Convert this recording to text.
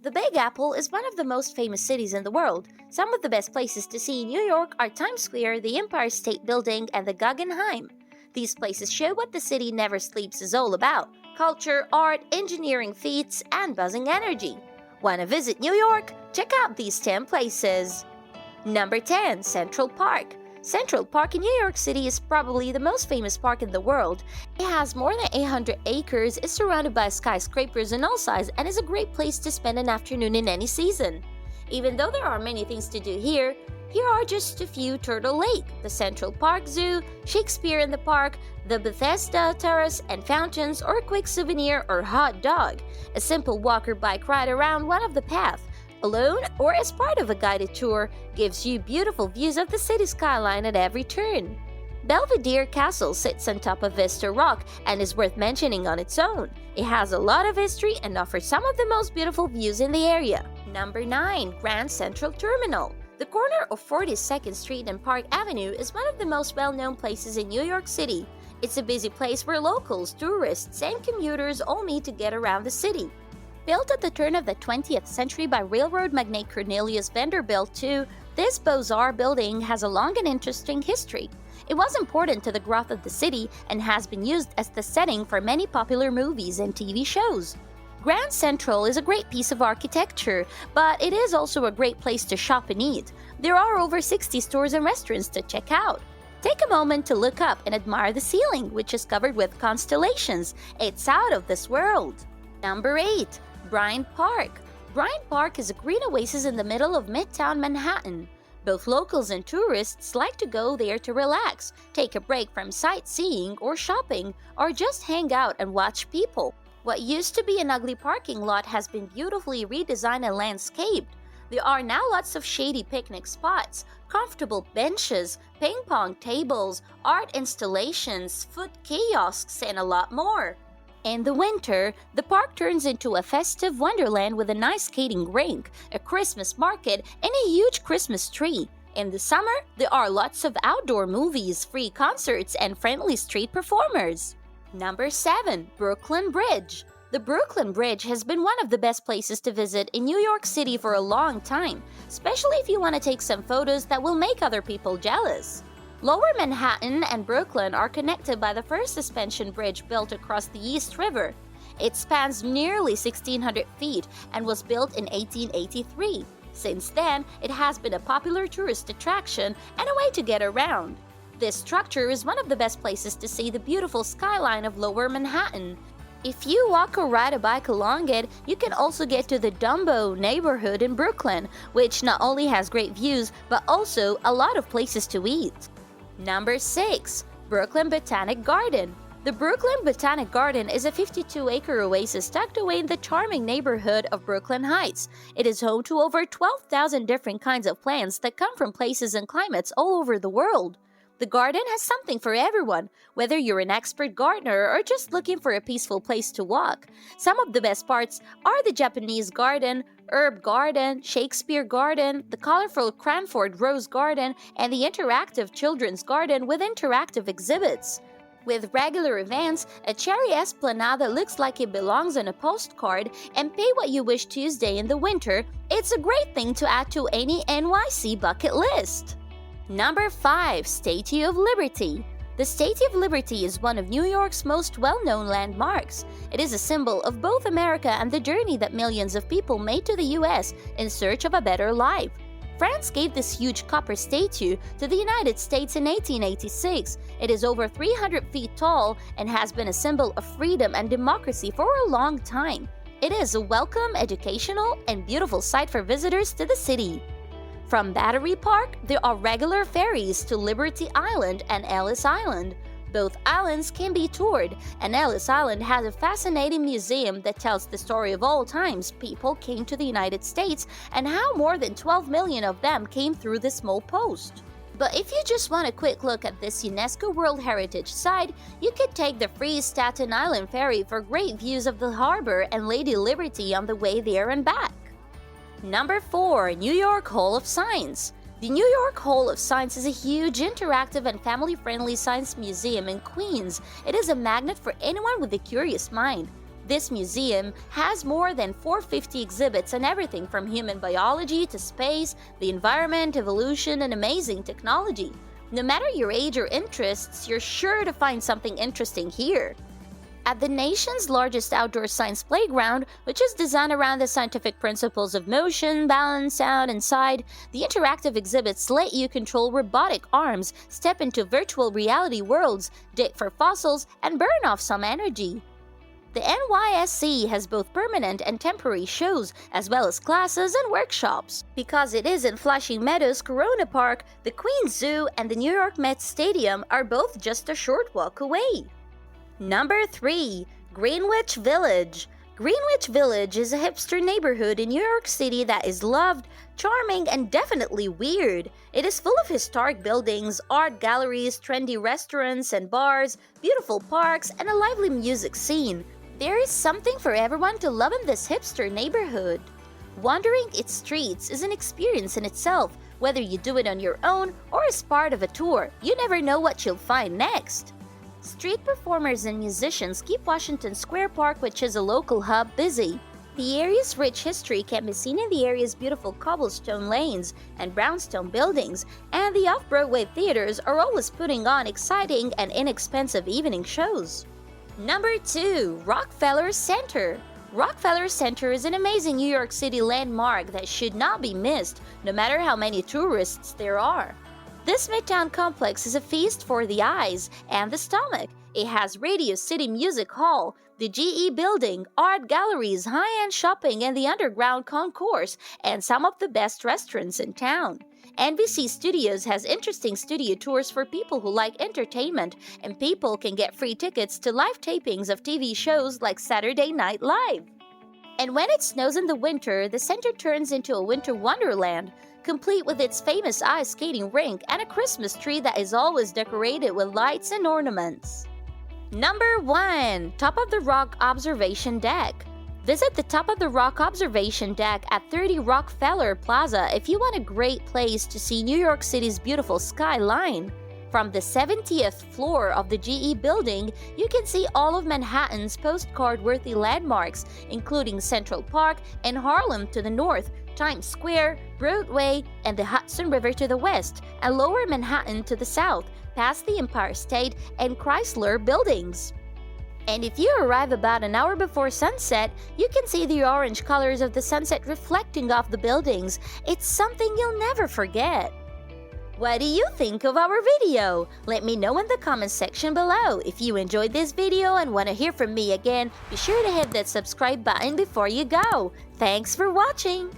The Big Apple is one of the most famous cities in the world. Some of the best places to see in New York are Times Square, the Empire State Building, and the Guggenheim. These places show what the city never sleeps is all about: culture, art, engineering feats, and buzzing energy. Want to visit New York? Check out these 10 places. Number 10. Central Park. Central Park in New York City is probably the most famous park in the world. It has more than 800 acres, is surrounded by skyscrapers in all sizes, and is a great place to spend an afternoon in any season. Even though there are many things to do here are just a few: Turtle Lake, the Central Park Zoo, Shakespeare in the Park, the Bethesda Terrace and fountains, or a quick souvenir or hot dog. A simple walk or bike ride around one of the paths, alone or as part of a guided tour, gives you beautiful views of the city skyline at every turn. Belvedere Castle sits on top of Vista Rock and is worth mentioning on its own. It has a lot of history and offers some of the most beautiful views in the area. Number 9. Grand Central Terminal. The corner of 42nd Street and Park Avenue is one of the most well-known places in New York City. It's a busy place where locals, tourists, and commuters all meet to get around the city. Built at the turn of the 20th century by railroad magnate Cornelius Vanderbilt II, this Beaux-Arts building has a long and interesting history. It was important to the growth of the city and has been used as the setting for many popular movies and TV shows. Grand Central is a great piece of architecture, but it is also a great place to shop and eat. There are over 60 stores and restaurants to check out. Take a moment to look up and admire the ceiling, which is covered with constellations. It's out of this world. Number 8. Bryant Park. Bryant Park is a green oasis in the middle of Midtown Manhattan. Both locals and tourists like to go there to relax, take a break from sightseeing or shopping, or just hang out and watch people. What used to be an ugly parking lot has been beautifully redesigned and landscaped. There are now lots of shady picnic spots, comfortable benches, ping pong tables, art installations, food kiosks, and a lot more. In the winter, the park turns into a festive wonderland with a nice skating rink, a Christmas market, and a huge Christmas tree. In the summer, there are lots of outdoor movies, free concerts, and friendly street performers. Number 7. Brooklyn Bridge. The Brooklyn Bridge has been one of the best places to visit in New York City for a long time, especially if you want to take some photos that will make other people jealous. Lower Manhattan and Brooklyn are connected by the first suspension bridge built across the East River. It spans nearly 1,600 feet and was built in 1883. Since then, it has been a popular tourist attraction and a way to get around. This structure is one of the best places to see the beautiful skyline of Lower Manhattan. If you walk or ride a bike along it, you can also get to the Dumbo neighborhood in Brooklyn, which not only has great views, but also a lot of places to eat. Number 6. Brooklyn Botanic Garden. The Brooklyn Botanic Garden is a 52-acre oasis tucked away in the charming neighborhood of Brooklyn Heights. It is home to over 12,000 different kinds of plants that come from places and climates all over the world. The garden has something for everyone, whether you're an expert gardener or just looking for a peaceful place to walk. Some of the best parts are the Japanese garden, herb garden, Shakespeare garden, the colorful Cranford Rose garden, and the interactive children's garden with interactive exhibits. With regular events, a cherry esplanade that looks like it belongs on a postcard, and Pay What You Wish Tuesday in the winter, it's a great thing to add to any NYC bucket list. Number 5. Statue of Liberty. The Statue of Liberty is one of New York's most well-known landmarks. It is a symbol of both America and the journey that millions of people made to the US in search of a better life. France gave this huge copper statue to the United States in 1886. It is over 300 feet tall and has been a symbol of freedom and democracy for a long time. It is a welcome, educational, and beautiful sight for visitors to the city. From Battery Park, there are regular ferries to Liberty Island and Ellis Island. Both islands can be toured, and Ellis Island has a fascinating museum that tells the story of all times people came to the United States and how more than 12 million of them came through the small post. But if you just want a quick look at this UNESCO World Heritage Site, you could take the free Staten Island ferry for great views of the harbor and Lady Liberty on the way there and back. Number 4. New York Hall of Science. The New York Hall of Science is a huge, interactive, and family-friendly science museum in Queens. It is a magnet for anyone with a curious mind. This museum has more than 450 exhibits on everything from human biology to space, the environment, evolution, and amazing technology. No matter your age or interests, you're sure to find something interesting here. At the nation's largest outdoor science playground, which is designed around the scientific principles of motion, balance, sound, and sight, the interactive exhibits let you control robotic arms, step into virtual reality worlds, dig for fossils, and burn off some energy. The NYSC has both permanent and temporary shows, as well as classes and workshops. Because it is in Flushing Meadows Corona Park, the Queens Zoo and the New York Mets Stadium are both just a short walk away. Number 3. Greenwich Village. Greenwich Village is a hipster neighborhood in New York City that is loved, charming, and definitely weird. It is full of historic buildings, art galleries, trendy restaurants and bars, beautiful parks, and a lively music scene. There is something for everyone to love in this hipster neighborhood. Wandering its streets is an experience in itself, whether you do it on your own or as part of a tour. You never know what you'll find next. Street performers and musicians keep Washington Square Park, which is a local hub, busy. The area's rich history can be seen in the area's beautiful cobblestone lanes and brownstone buildings, and the off-Broadway theaters are always putting on exciting and inexpensive evening shows. Number 2. Rockefeller Center. Rockefeller Center is an amazing New York City landmark that should not be missed, no matter how many tourists there are. This Midtown complex is a feast for the eyes and the stomach. It has Radio City Music Hall, the GE Building, art galleries, high-end shopping, and the underground concourse, and some of the best restaurants in town. NBC Studios has interesting studio tours for people who like entertainment, and people can get free tickets to live tapings of TV shows like Saturday Night Live. And when it snows in the winter, the center turns into a winter wonderland, complete with its famous ice skating rink and a Christmas tree that is always decorated with lights and ornaments. Number 1. Top of the Rock Observation Deck. Visit the Top of the Rock Observation Deck at 30 Rockefeller Plaza if you want a great place to see New York City's beautiful skyline. From the 70th floor of the GE Building, you can see all of Manhattan's postcard-worthy landmarks, including Central Park and Harlem to the north, Times Square, Broadway, and the Hudson River to the west, and Lower Manhattan to the south, past the Empire State and Chrysler buildings. And if you arrive about an hour before sunset, you can see the orange colors of the sunset reflecting off the buildings. It's something you'll never forget. What do you think of our video? Let me know in the comment section below. If you enjoyed this video and want to hear from me again, be sure to hit that subscribe button before you go. Thanks for watching!